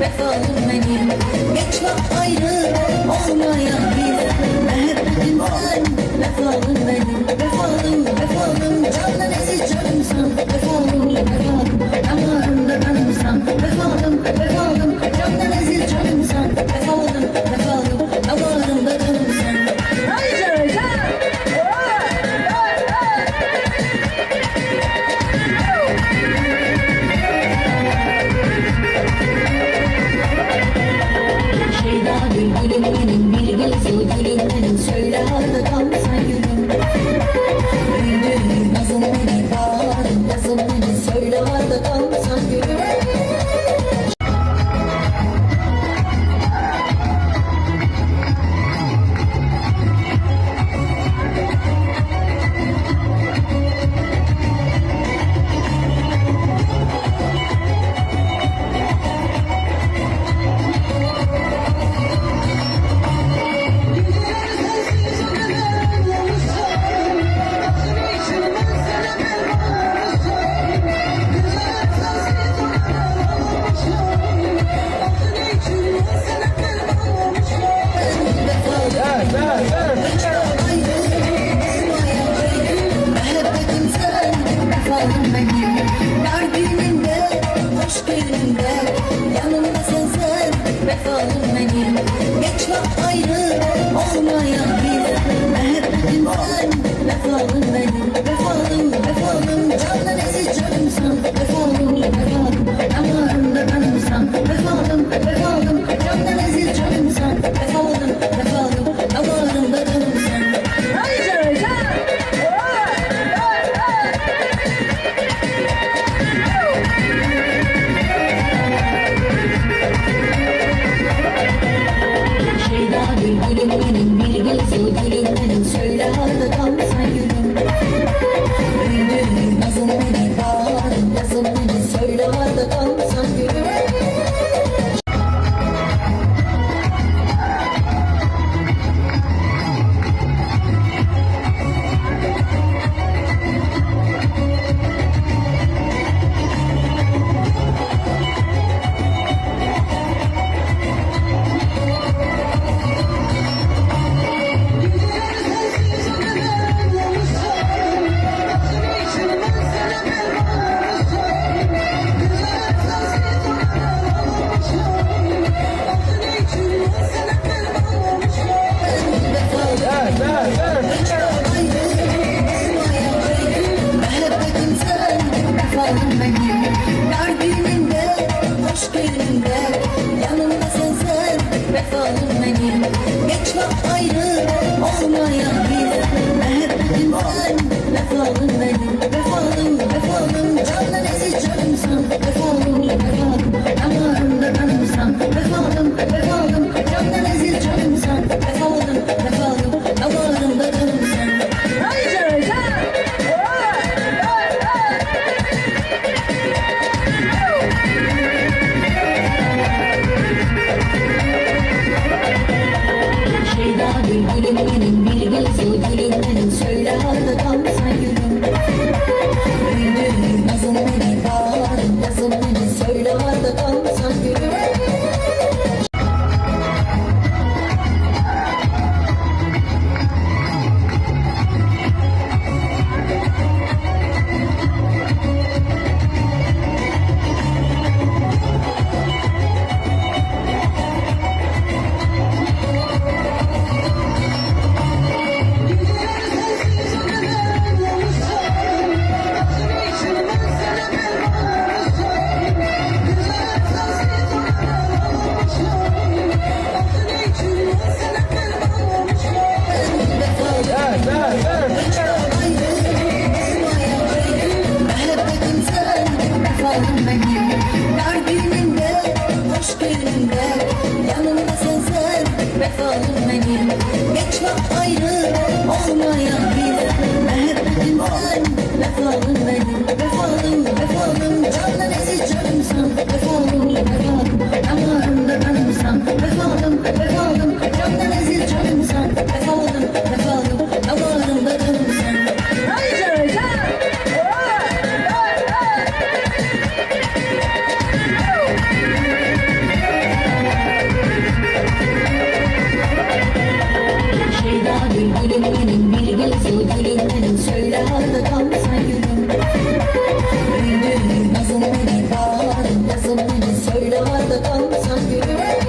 vefalım benim. Geç ve ayrı olmayan biz, müebbetim sen, vefalım benim. Vefalım, vefalım, candan eziz canımsan, vefalım, vefalım, damarımda kanımsan, vefalım, vefalım, candan eziz canımsan, vefalım, vefalım, damarımda kanımsan. Bülbülüm benim, bir gülüm benim, söyle arda kalsan gülüm. Bülbülüm, nazım benim, bağırım, yazım benim, söyle arda kalsan gülüm. Vefalım benim, geç ve ayrı olmayan biz, müebbetim sen, vefalım benim. Vefalım, vefalım, candan eziz canımsan, vefalım, vefalım, damarımda kanımsan, vefalım, vefalım, candan eziz canımsan, vefalım, vefalım, damarımda kanımsan. Bülbülüm benim, bir gülüm benim, söyle arda kalsan gülüm. Bülbülüm, nazım benim, bağırım, yazım benim, söyle arda kalsan gülüm. Vefalım benim, dar gününde, hoş gününde, yanımdasın sen, vefalım benim. Geç ve ayrı olmayan biz, müebbetim sen, vefalım benim. Vefalım, vefalım, candan eziz canımsan, vefalım, vefalım, damarımda kanımsan, vefalım, vefalım, candan eziz canımsan, vefalım, vefalım, damarımda kanımsan. Bülbülüm benim, bir gülüm benim, söyle arda kalsan gülüm. Bülbülüm, nazım benim, bağırım, yazım benim, söyle arda kalsan gülüm. Vefalım benim, dar gününde, hoş gününde, yanımdasın sen, vefalım benim. Geç ve ayrı olmayan biz, müebbetim sen, vefalım benim. Vefalım, vefalım, candan eziz canımsan, vefalım, vefalım, damarımda kanımsan, vefalım, vefalım, candan eziz canımsan, vefalım, vefalım, damarımda kanımsan. söyle var da kalsan gülüm.